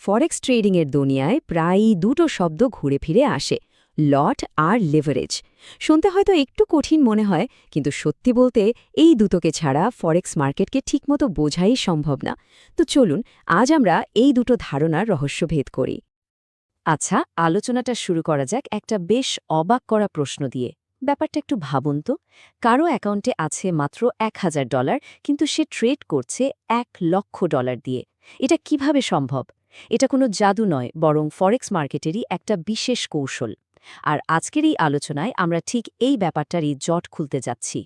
ফরেক্স ট্রেডিংয়ের দুনিয়ায় প্রায়ই দুটো শব্দ ঘুরে ফিরে আসে, লট আর লিভারেজ। শুনতে হয়তো একটু কঠিন মনে হয়, কিন্তু সত্যি বলতে এই দুটোকে ছাড়া ফরেক্স মার্কেটকে ঠিকমতো বোঝাই সম্ভব না। তো চলুন আজ আমরা এই দুটো ধারণার রহস্যভেদ করি। আচ্ছা, আলোচনাটা শুরু করা যাক একটা বেশ অবাক করা প্রশ্ন দিয়ে। ব্যাপারটা একটু ভাবুন তো, কারো অ্যাকাউন্টে আছে মাত্র $1000, কিন্তু সে ট্রেড করছে $1,00,000 দিয়ে। এটা কিভাবে সম্ভব? এটা কোনো জাদু নয়, বরং ফরেক্স মার্কেটেরই একটা বিশেষ কৌশল। আর আজকের এই আলোচনায় আমরা ঠিক এই ব্যাপারটারই জট খুলতে যাচ্ছি।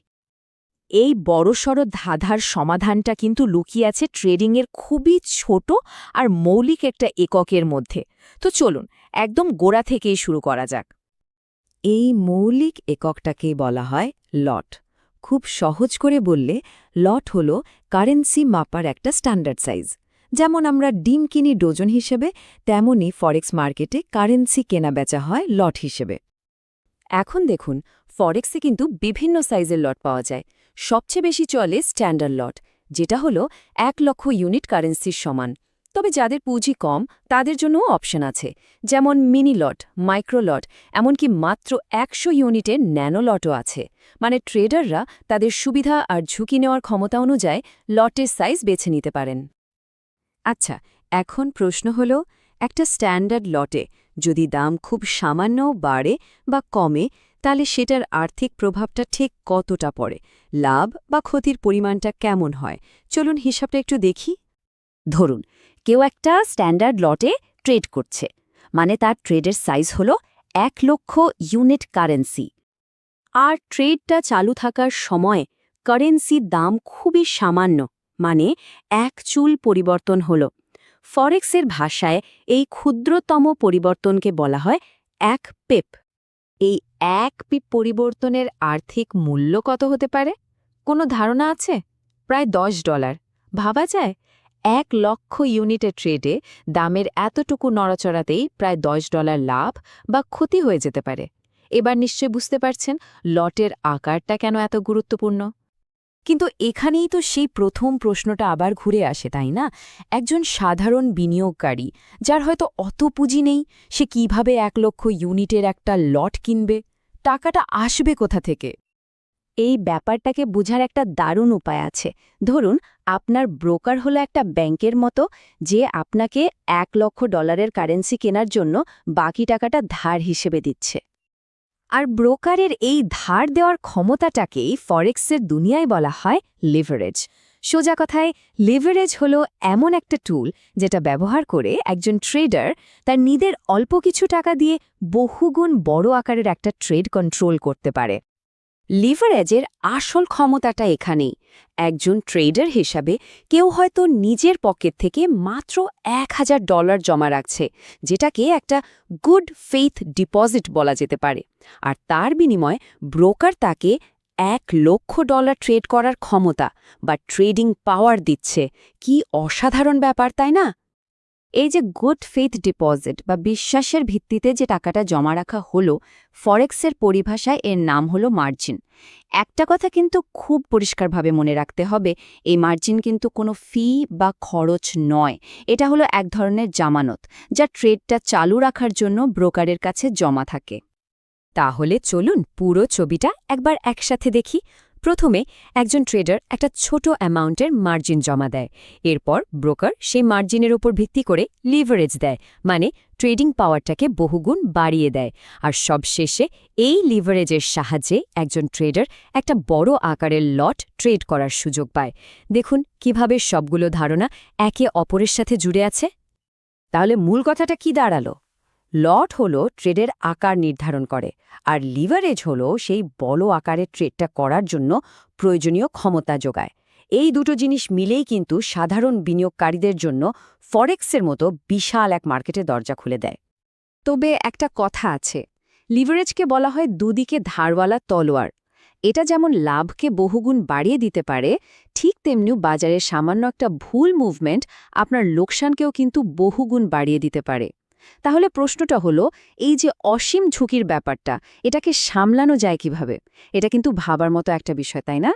এই বড়সড় ধাঁধার সমাধানটা কিন্তু লুকিয়ে আছে ট্রেডিংয়ের খুবই ছোট আর মৌলিক একটা এককের মধ্যে। তো চলুন একদম গোড়া থেকেই শুরু করা যাক। এই মৌলিক এককটাকে বলা হয় লট। খুব সহজ করে বললে, লট হল কারেন্সি মাপার একটা স্ট্যান্ডার্ড সাইজ। যেমন আমরা ডিম কিনি ডজন হিসেবে, তেমনি ফরেক্স মার্কেটে কারেন্সি কেনাবেচা হয় লট হিসেবে। এখন দেখুন, ফরেক্সে কিন্তু বিভিন্ন সাইজের লট পাওয়া যায়। সবচেয়ে বেশি চলে স্ট্যান্ডার্ড লট, যেটা হলো 1,00,000 ইউনিট কারেন্সির সমান। তবে যাদের পুঁজি কম তাদের জন্যও অপশন আছে, যেমন মিনি লট, মাইক্রো লট, এমনকি মাত্র 100 ইউনিটের ন্যানো লটও আছে। মানে ট্রেডাররা তাদের সুবিধা আর ঝুঁকি নেওয়ার ক্ষমতা অনুযায়ী লটের সাইজ বেছে নিতে পারেন। আচ্ছা, এখন প্রশ্ন হল, একটা স্ট্যান্ডার্ড লটে যদি দাম খুব সামান্য বাড়ে বা কমে, তাহলে সেটার আর্থিক প্রভাবটা ঠিক কতটা পড়ে? লাভ বা ক্ষতির পরিমাণটা কেমন হয়? চলুন হিসাবটা একটু দেখি। ধরুন কেউ একটা স্ট্যান্ডার্ড লটে ট্রেড করছে, মানে তার ট্রেডের সাইজ হল 1,00,000 ইউনিট কারেন্সি। আর ট্রেডটা চালু থাকার সময় কারেন্সির দাম খুবই সামান্য, মানে 1 চুল পরিবর্তন হল। ফরেক্সের ভাষায় এই ক্ষুদ্রতম পরিবর্তনকে বলা হয় 1 পিপ। এই 1 পিপ পরিবর্তনের আর্থিক মূল্য কত হতে পারে? কোনো ধারণা আছে? প্রায় $10। ভাবা যায়, 1,00,000 ইউনিটের ট্রেডে দামের এতটুকু নড়াচড়াতেই প্রায় $10 লাভ বা ক্ষতি হয়ে যেতে পারে। এবার নিশ্চয় বুঝতে পারছেন লটের আকারটা কেন এত গুরুত্বপূর্ণ। কিন্তু এখানেই তো সেই প্রথম প্রশ্নটা আবার ঘুরে আসে, তাই না? একজন সাধারণ বিনিয়োগকারী, যার হয়তো অত পুঁজি নেই, সে কিভাবে 1,00,000 ইউনিটের একটা লট কিনবে? টাকাটা আসবে কোথা থেকে? এই ব্যাপারটাকে বোঝার একটা দারুণ উপায় আছে। ধরুন আপনার ব্রোকার হলো একটা ব্যাংকের মতো, যে আপনাকে $1,00,000 কারেন্সি কেনার জন্য বাকি টাকাটা ধার হিসেবে দিচ্ছে। আর ব্রোকারের এই ধার দেওয়ার ক্ষমতাটাকেই ফরেক্সের দুনিয়ায় বলা হয় লিভারেজ। সোজা কথায়, লিভারেজ হলো এমন একটা টুল যেটা ব্যবহার করে একজন ট্রেডার তার নিজের অল্প কিছু টাকা দিয়ে বহুগুণ বড় আকারের একটা ট্রেড কন্ট্রোল করতে পারে। লিভারেজের আসল ক্ষমতাটা এখানেই। একজন ট্রেডার হিসাবে কেউ হয়তো নিজের পকেট থেকে মাত্র $1,000 জমা রাখছে, যেটাকে একটা গুড ফেইথ ডিপোজিট বলা যেতে পারে। আর তার বিনিময়ে ব্রোকার তাকে $1,00,000 ট্রেড করার ক্ষমতা বা ট্রেডিং পাওয়ার দিচ্ছে। কি অসাধারণ ব্যাপার, তাই না? এই যে গুড ফেইথ ডিপোজিট বা বিশ্বাসের ভিত্তিতে যে টাকাটা জমা রাখা হলো, ফরেক্সের পরিভাষায় এর নাম হলো মার্জিন। একটা কথা কিন্তু খুব পরিষ্কারভাবে মনে রাখতে হবে, এই মার্জিন কিন্তু কোনো ফি বা খরচ নয়। এটা হলো এক ধরনের জামানত, যা ট্রেডটা চালু রাখার জন্য ব্রোকারের কাছে জমা থাকে। তাহলে চলুন পুরো ছবিটা একবার একসাথে দেখি। প্রথমে একজন ট্রেডার একটা ছোট অ্যামাউন্টের মার্জিন জমা দেয়। এরপর ব্রোকার সেই মার্জিনের উপর ভিত্তি করে লিভারেজ দেয়, মানে ট্রেডিং পাওয়ারটাকে বহুগুণ বাড়িয়ে দেয়। আর সবশেষে এই লিভারেজের সাহায্যে একজন ট্রেডার একটা বড় আকারের লট ট্রেড করার সুযোগ পায়। দেখুন কিভাবে সবগুলো ধারণা একে অপরের সাথে জুড়ে আছে। তাহলে মূল কথাটা কি দাঁড়ালো? লট হলো ট্রেডের আকার নির্ধারণ করে, আর লিভারেজ হলো সেই বড় আকারের ট্রেডটা করার জন্য প্রয়োজনীয় ক্ষমতা যোগায়। এই দুটো জিনিস মিলেই কিন্তু সাধারণ বিনিয়োগকারীদের জন্য ফরেক্সের মতো বিশাল এক মার্কেটে দরজা খুলে দেয়। তবে একটা কথা আছে, লিভারেজকে বলা হয় দুদিকে ধারওয়ালা তলোয়ার। এটা যেমন লাভকে বহুগুণ বাড়িয়ে দিতে পারে, ঠিক তেমনি বাজারে সামান্য একটা ভুল মুভমেন্ট আপনার লোকসানকেও কিন্তু বহুগুণ বাড়িয়ে দিতে পারে। তাহলে প্রশ্নটা হলো, এই যে অসীম ঝুঁকির ব্যাপারটা, এটাকে সামলানো যায় কিভাবে? এটা কিন্তু ভাবার মতো একটা বিষয়, তাই না?